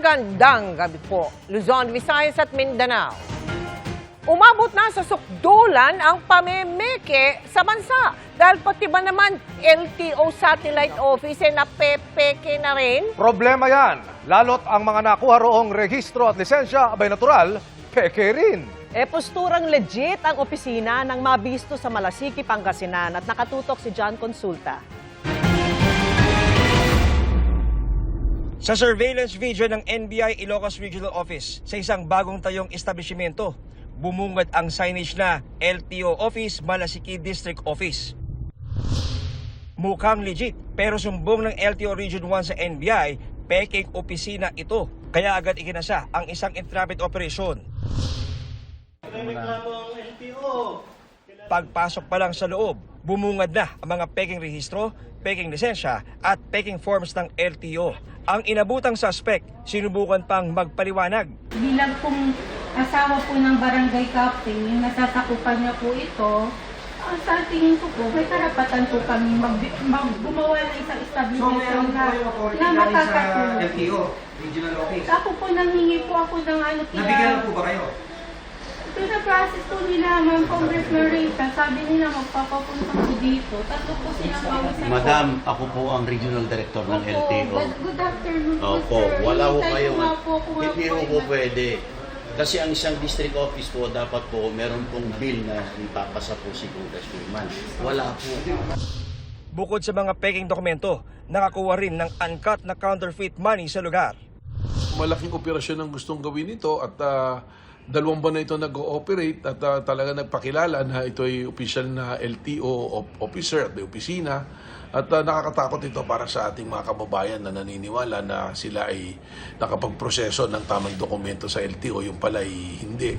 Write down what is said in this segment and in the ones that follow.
Magandang gabi po, Luzon, Visayas at Mindanao. Umabot na sa sukdulan ang pamemeke sa bansa dahil pati ba naman LTO satellite office na pepeke na rin? Problema yan, lalo't ang mga nakuha roong rehistro at lisensya, abay natural, peke rin. Posturang legit ang opisina ng mabisto sa Malasiki, Pangasinan at nakatutok si John Consulta. Sa surveillance video ng NBI Ilocos Regional Office sa isang bagong tayong establishmento, bumungad ang signage na LTO Office, Malasiki District Office. Mukhang legit pero sumbong ng LTO Region 1 sa NBI, peking opisina ito. Kaya agad ikinasa ang isang entrapment operation. Pagpasok pa lang sa loob, bumungad na ang mga peking rehistro, peking lisensya at peking forms ng LTO. Ang inabutang suspect, sinubukan pang magpaliwanag. Bilang pong asawa po ng barangay captain, yung nasasakupan niya po ito, sa tingin ko po, may karapatan po kami gumawa ng isang establishment na makakatulong. LTO, Regional Office. Ako po nanghingi po ako ng ano kaya... Nabigyan na po ba kayo? Ito na process po nila, ma'am, congratulations. Sabi nila magpapapunta po dito. Tatlo po silang kausap po. Madam, ako po ang Regional Director ng LTO. Good afternoon po, Opo, sir. wala ho Hinihintay kayo. ko nga po kung Hindi ako ho ay po pwede. Kasi ang isang district office po, dapat po meron pong bill na ipapasa po si Congressman. Wala po. Bukod sa mga peking dokumento, nakakuha rin ng uncut na counterfeit money sa lugar. Malaking operasyon ang gustong gawin ito at 2 buwan na ito nag-ooperate at talaga nagpakilala na ito ay official na LTO officer at may opisina at nakakatakot ito para sa ating mga kababayan na naniniwala na sila ay nakapagproseso ng tamang dokumento sa LTO, yung pala ay hindi.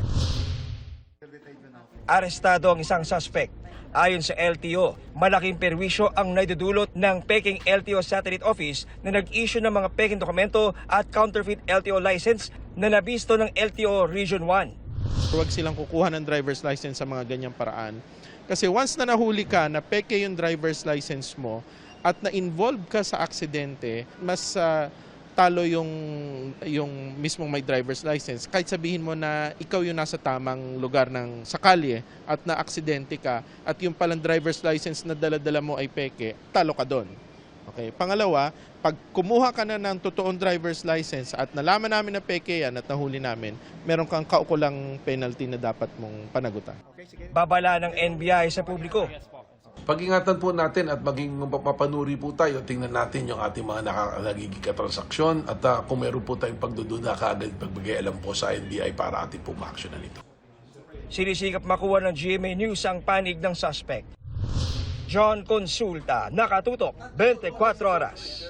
Arestado ang isang suspect. Ayon sa LTO, malaking perwisyo ang naidudulot ng peking LTO Satellite Office na nag-issue ng mga peking dokumento at counterfeit LTO license na nabisto ng LTO Region 1. Huwag silang kukuha ng driver's license sa mga ganyang paraan. Kasi once na nahuli ka na peke yung driver's license mo at na-involve ka sa aksidente, mas talo yung mismong may driver's license. Kahit sabihin mo na ikaw yung nasa tamang lugar ng sakali at na-aksidente ka at yung palang driver's license na dala-dala mo ay peke, talo ka doon. Okay. Pangalawa, pag kumuha ka na ng totoong driver's license at nalaman namin na peke yan at nahuli namin, meron kang kaukulang penalty na dapat mong panagutan. Babala ng NBI sa publiko. Pag-ingatan po natin at maging mapanuri po tayo, tingnan natin yung ating mga nagiging transaksyon at kung meron po tayong pagdududa kaagad pagbigay-alam po sa NBI para ating po ma-actionan ito. Sinisikap makuha ng GMA News ang panig ng suspect. John Consulta, nakatutok, 24 oras.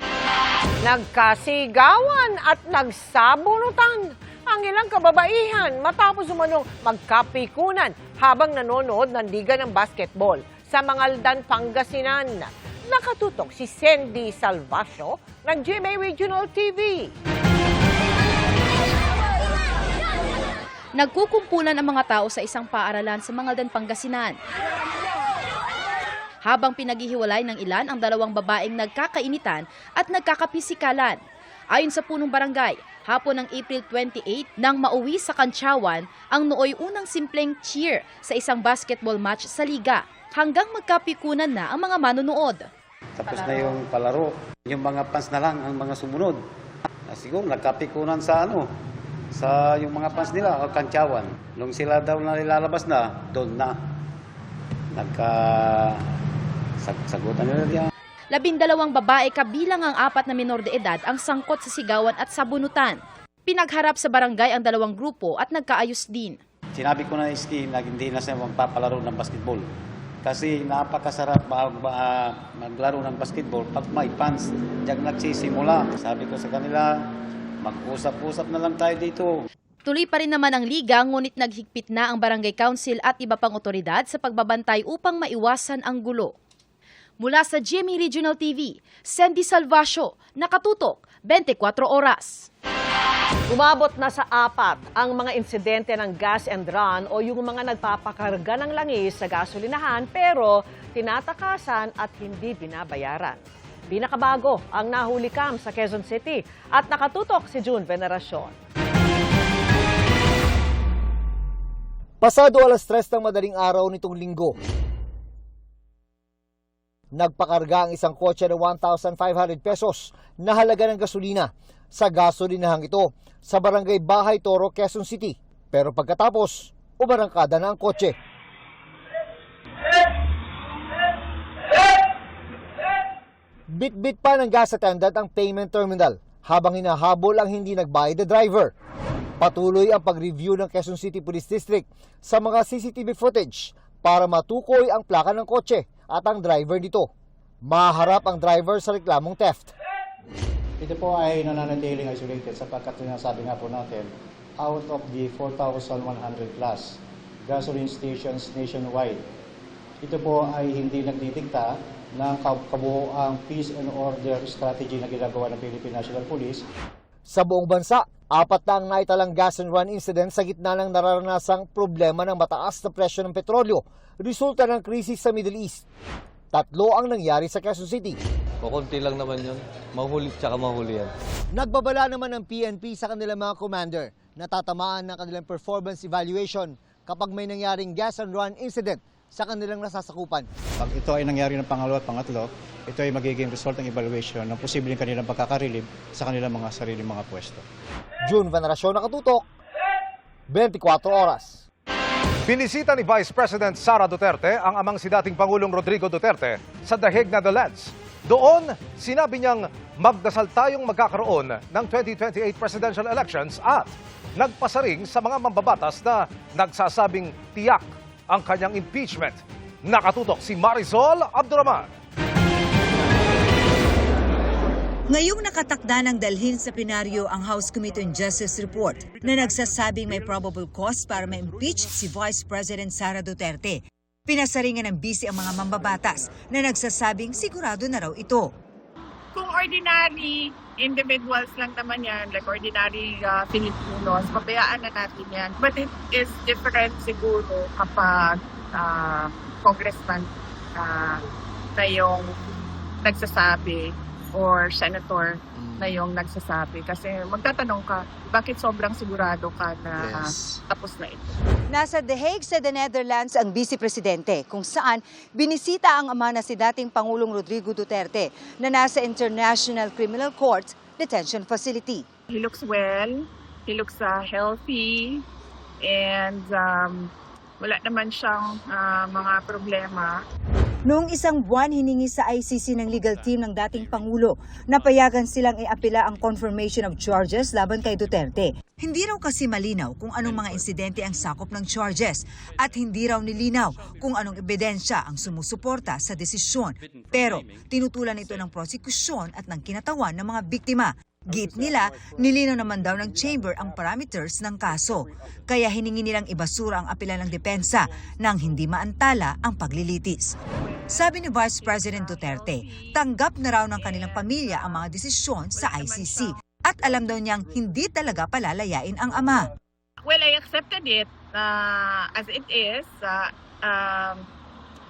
Nagkasigawan at nagsabunutan ang ilang kababaihan matapos umanong magkapikunan habang nanonood ng liga ng basketball sa Mangaldan, Pangasinan. Nakatutok si Sandy Salvacio ng GMA Regional TV. Nagkukumpulan ang mga tao sa isang paaralan sa Mangaldan, Pangasinan. Habang pinaghihiwalay ng ilan ang 2 babaeng nagkakainitan at nagkakapisikalan. Ayon sa punong barangay, hapon ng April 28 nang mauwi sa Kantsawan ang nooy unang simpleng cheer sa isang basketball match sa liga. Hanggang magkapikunan na ang mga manonood. Tapos na yung palaro. Yung mga fans na lang ang mga sumunod. Siguro nagkapikunan sa sa yung mga fans nila o Kantsawan. Nung sila daw na nilalabas na, doon na. Sagutan nila diyan. 12 babae kabilang ang 4 na minor de edad ang sangkot sa sigawan at sabunutan. Pinagharap sa barangay ang 2 grupo at nagkaayos din. Sinabi ko na Iski na hindi na siya magpapalaro ng basketball. Kasi napakasarap maglaro ng basketball pag may fans. Diyan nagsisimula. Sabi ko sa kanila, mag-usap-usap na lang tayo dito. Tuloy pa rin naman ang liga ngunit naghigpit na ang barangay council at iba pang otoridad sa pagbabantay upang maiwasan ang gulo. Mula sa GMA Regional TV, Sandy Salvacio, nakatutok, 24 oras. Umabot na sa 4 ang mga insidente ng gas and run o yung mga nagpapakarga ng langis sa gasolinahan pero tinatakasan at hindi binabayaran. Pinakabago ang nahuli cam sa Quezon City at nakatutok si June Veneracion. Pasado 3:00 ng madaling araw nitong linggo, nagpakarga ang isang kotse ng 1,500 pesos na halaga ng gasolina sa gasolinahang ito sa barangay Bahay Toro, Quezon City. Pero pagkatapos, umarangkada na ang kotse. Bit-bit pa ng gas attendant ang payment terminal habang hinahabol ang hindi nagbayad na driver. Patuloy ang pag-review ng Quezon City Police District sa mga CCTV footage para matukoy ang plaka ng kotse at ang driver nito. Maharap ang driver sa reklamong theft. Ito po ay nananatiling isolated sapagkat sinasabi nga po natin, out of the 4,100 plus gasoline stations nationwide, ito po ay hindi nagdidikta ng kabuoang peace and order strategy na ginagawa ng Philippine National Police. Sa buong bansa, 4 na ang naitalang gas and run incident sa gitna ng nararanasang problema ng mataas na presyo ng petrolyo, resulta ng krisis sa Middle East. 3 ang nangyari sa Quezon City. Kukunti lang naman yun. Mahuli tsaka mahuli yan. Nagbabala naman ng PNP sa kanilang mga commander na tatamaan ng kanilang performance evaluation kapag may nangyaring gas and run incident sa kanilang nasasakupan. Pag ito ay nangyari ng pangalawa at pangatlo, ito ay magiging result ng evaluation ng posibleng kanilang pagkakarilib sa kanilang mga sariling mga pwesto. June Veneracion, nakatutok, 24 oras. Binisita ni Vice President Sara Duterte ang amang si dating Pangulong Rodrigo Duterte sa The Hague, Netherlands. Doon, sinabi niyang magdasal tayong magkakaroon ng 2028 presidential elections at nagpasaring sa mga mambabatas na nagsasabing tiyak ang kanyang impeachment. Nakatutok si Marisol Abduraman. Ngayong nakatakda ng dalhin sa plenaryo ang House Committee on Justice report na nagsasabing may probable cause para ma-impeach si Vice President Sara Duterte. Pinasaringan ng busy ang mga mambabatas na nagsasabing sigurado na raw ito. Kung ordinary individuals lang naman yan, like ordinary Filipinos, pabayaan na natin yan. But it is different siguro kapag congressman na yung nagsasabi or senator na yung nagsasabi. Kasi magtatanong ka, bakit sobrang sigurado ka na tapos na ito? Nasa The Hague sa the Netherlands ang Vice Presidente kung saan binisita ang ama na si dating Pangulong Rodrigo Duterte na nasa International Criminal Court Detention Facility. He looks well, he looks healthy, and wala naman siyang mga problema. Noong isang buwan, hiningi sa ICC ng legal team ng dating Pangulo na payagan silang iapila ang confirmation of charges laban kay Duterte. Hindi raw kasi malinaw kung anong mga insidente ang sakop ng charges at hindi raw nilinaw kung anong ebidensya ang sumusuporta sa desisyon. Pero tinutulan ito ng prosekusyon at ng kinatawan ng mga biktima. Git nila, nilinaw naman daw ng chamber ang parameters ng kaso. Kaya hiningi nilang ibasura ang apela ng depensa nang hindi maantala ang paglilitis. Sabi ni Vice President Duterte, tanggap na raw ng kanilang pamilya ang mga desisyon sa ICC at alam daw niyang hindi talaga palalayain ang ama. Well, I accepted it as it is.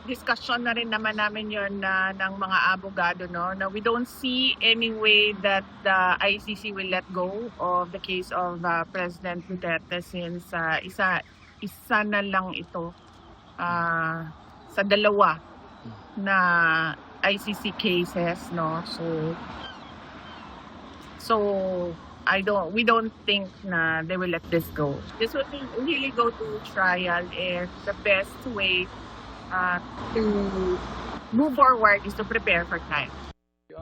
Discussion na rin naman namin yun ng mga abogado, no? Na we don't see any way that the ICC will let go of the case of President Duterte since isa na lang ito sa dalawa na ICC cases, no? So we don't think na they will let this go. This will really go to trial, and the best way to move forward is to prepare for time.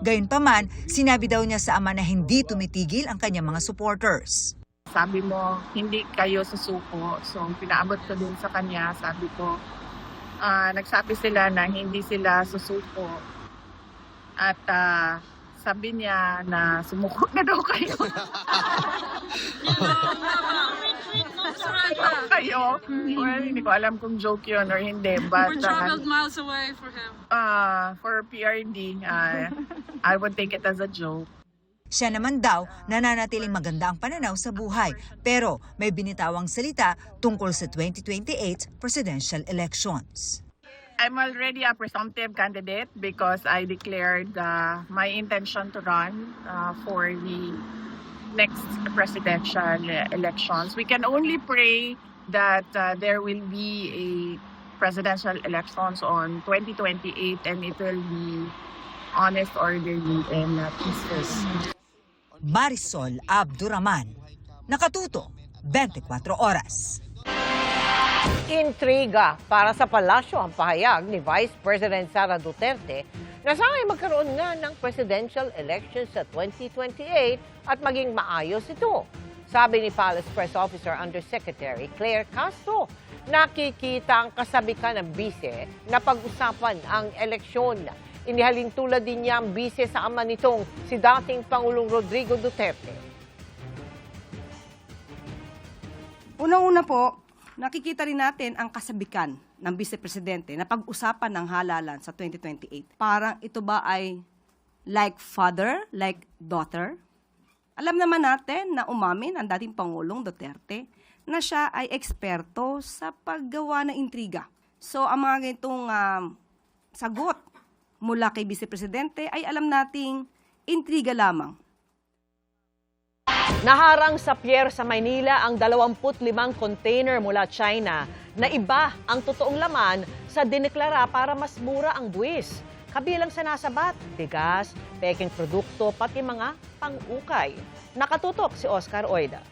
Gayunpaman, sinabi daw niya sa ama na hindi tumitigil ang kanyang mga supporters. Sabi mo, hindi kayo susuko. So, pinaabot ko din sa kanya, sabi ko, nagsabi sila na hindi sila susuko. At sabi niya na sumuko na daw kayo. Well, hindi ko alam kung joke yun or hindi. But, we're traveled miles away for him. For PRD, I would take it as a joke. Siya naman daw nananatiling maganda ang pananaw sa buhay, pero may binitawang salita tungkol sa 2028 presidential elections. I'm already a presumptive candidate because I declared my intention to run for the next presidential elections. We can only pray that there will be a presidential elections on 2028 and it will be honest, orderly, and peaceful. Marisol Abduraman, Nakatuto, 24 Oras. Intriga para sa palasyo ang pahayag ni Vice President Sara Duterte na sana'y magkaroon nga ng presidential election sa 2028 at maging maayos ito. Sabi ni Palace Press Officer Undersecretary Claire Castro, nakikita ang kasabikan ng bise na pag-usapan ang eleksyon. Inihalin tulad din niya ang bise sa ama nitong si dating Pangulong Rodrigo Duterte. Unang-una po, nakikita rin natin ang kasabikan ng Vice Presidente na pag-usapan ng halalan sa 2028. Parang ito ba ay like father, like daughter? Alam naman natin na umamin ang dating Pangulong Duterte na siya ay eksperto sa paggawa ng intriga. So ang mga ganitong sagot mula kay Vice Presidente ay alam nating intriga lamang. Naharang sa pier sa Maynila ang 25 container mula China na iba ang totoong laman sa dineklara para mas mura ang buwis. Kabilang sa nasabat, bigas, peking produkto, pati mga pang-ukay. Nakatutok si Oscar Oida.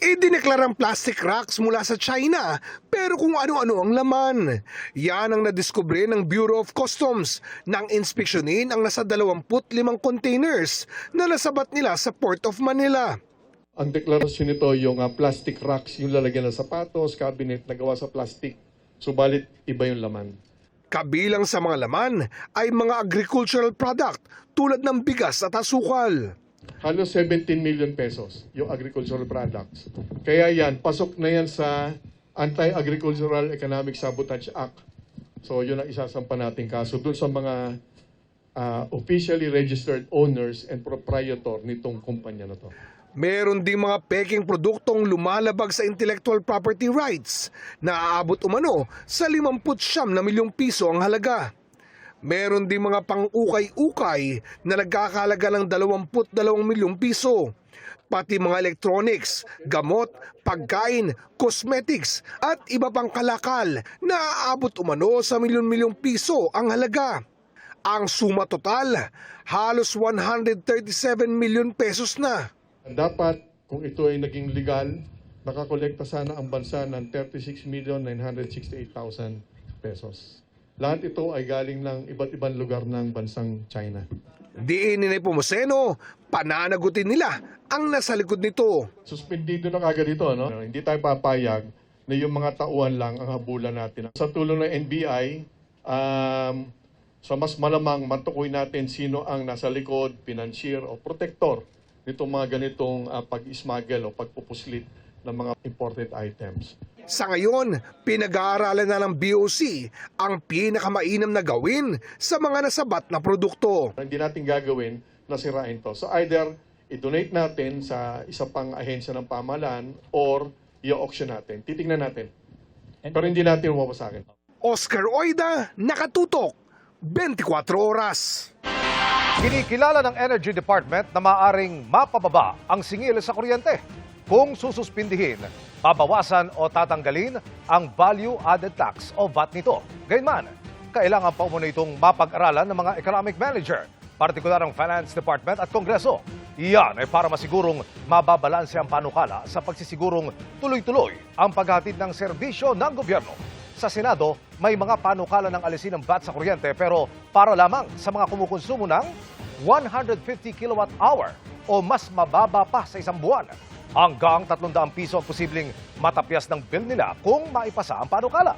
Idineklarang plastic racks mula sa China, pero kung ano-ano ang laman. Yan ang nadiskubre ng Bureau of Customs nang inspeksyonin ang nasa 25 containers na nasabat nila sa Port of Manila. Ang deklarasyon nito yung plastic racks, yung lalagyan ng sapatos, cabinet na gawa sa plastic. Subalit, iba yung laman. Kabilang sa mga laman ay mga agricultural product tulad ng bigas at asukal. Halos 17 million pesos yung agricultural products. Kaya yan, pasok na yan sa Anti-Agricultural Economic Sabotage Act. So yun ang isasampa nating kaso dun sa mga officially registered owners and proprietor nitong kumpanya na to. Meron ding mga peking produktong lumalabag sa intellectual property rights na aabot umano sa 59 na milyong piso ang halaga. Meron ding mga pang-ukay-ukay na nagkakahalaga ng 22 milyong piso. Pati mga electronics, gamot, pagkain, cosmetics at iba pang kalakal na aabot umano sa milyon-milyong piso ang halaga. Ang suma total, halos 137 milyon pesos na. Dapat, kung ito ay naging legal, nakakolekta sana ang bansa ng 36,968,000 pesos. Lahat ito ay galing ng iba't ibang lugar ng bansang China. Diin ni Nepomuceno, pananagutin nila ang nasa likod nito. Suspendido na kagad ito, no? Hindi tayo papayag na yung mga tauhan lang ang habulan natin. Sa tulong ng NBI, sa mas malamang matukoy natin sino ang nasa likod, financier o protector nitong mga ganitong pag-smuggle o pagpupuslit ng mga imported items. Sa ngayon, pinag-aaralan na ng BOC ang pinakamainam na gawin sa mga nasabat na produkto. Hindi natin gagawin na sirain to. So either i-donate natin sa isa pang ahensya ng pamahalaan or i-auction natin. Titingnan natin. Pero hindi natin mapasakin. Oscar Oida, Nakatutok, 24 Oras. Kinikilala ng Energy Department na maaring mapababa ang singil sa kuryente kung sususpindihin, babawasan o tatanggalin ang value-added tax o VAT nito. Gayunman, kailangan pa umano itong mapag-aralan ng mga economic manager, partikular ang Finance Department at Kongreso. Iyan ay para masigurong mababalanse ang panukala sa pagsisigurong tuloy-tuloy ang paghatid ng serbisyo ng gobyerno. Sa Senado, may mga panukala ng alisin ng VAT sa kuryente pero para lamang sa mga kumukonsumo ng 150 kilowatt-hour o mas mababa pa sa isang buwan. Hanggang 300 piso ang posibleng matapyas ng bill nila kung maipasa ang panukala.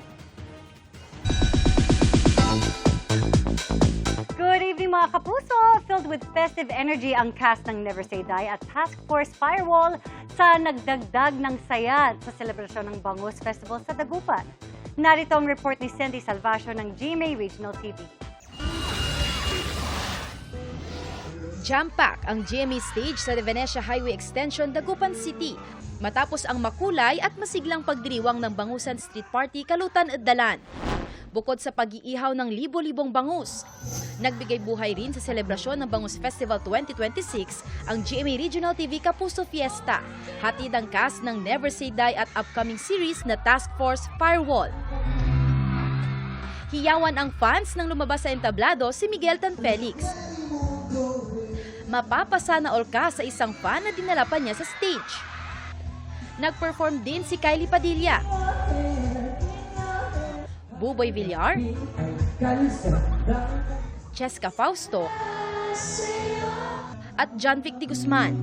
Good evening mga kapuso! Filled with festive energy ang cast ng Never Say Die at Task Force Firewall sa nagdagdag ng saya sa selebrasyon ng Bangus Festival sa Dagupan. Narito ang report ni Cindy Salvacio ng GMA Regional TV. Jam-pack ang GMA stage sa De Venecia Highway Extension, Dagupan City. Matapos ang makulay at masiglang pagdiriwang ng Bangusan Street Party, Kalutan, Dalan. Bukod sa pag-iihaw ng libo-libong bangus, nagbigay buhay rin sa selebrasyon ng Bangus Festival 2026 ang GMA Regional TV Kapuso Fiesta. Hatid ang cast ng Never Say Die at upcoming series na Task Force Firewall. Hiyawan ang fans nang lumabas sa entablado si Miguel Tan Felix. Mapapasa na all ka sa isang fan na dinala pa niya sa stage. Nag-perform din si Kylie Padilla, Buboy Villar, Cheska Fausto, at John Vic de Guzman.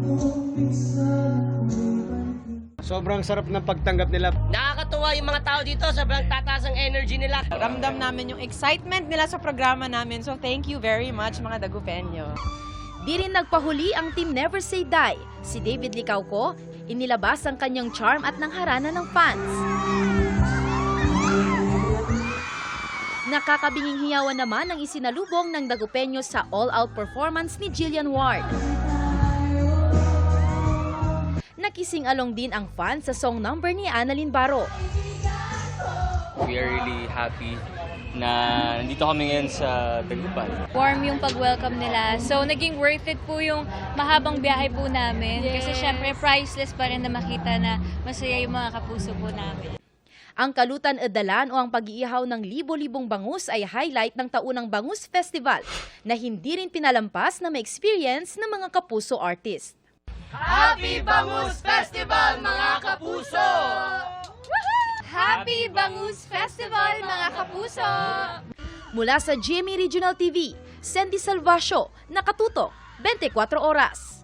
Sobrang sarap ng pagtanggap nila. Nakakatuwa yung mga tao dito, sobrang tataas ang energy nila. Ramdam namin yung excitement nila sa programa namin. So thank you very much mga Dagupenyo. Di rin nagpahuli ang team Never Say Die. Si David Licauco, inilabas ang kanyang charm at nangharana ng fans. Nakakabinging hiyawan naman ang isinalubong ng Dagupenyo sa all-out performance ni Jillian Ward. Nakising along din ang fans sa song number ni Annalyn Baro. We are really happy na nandito kami ngayon sa Dagupan. Warm yung pag-welcome nila. So, naging worth it po yung mahabang biyahe po namin. Kasi syempre, priceless pa rin na makita na masaya yung mga kapuso po namin. Ang Kalutan Dalan o ang pag-iihaw ng libo-libong bangus ay highlight ng taunang Bangus Festival na hindi rin pinalampas na ma-experience ng mga kapuso artist. Happy Bangus Festival, mga kapuso! Happy Bangus Festival, mga kapuso! Mula sa GMA Regional TV, Sandy Salvacio, nakatutok 24 oras.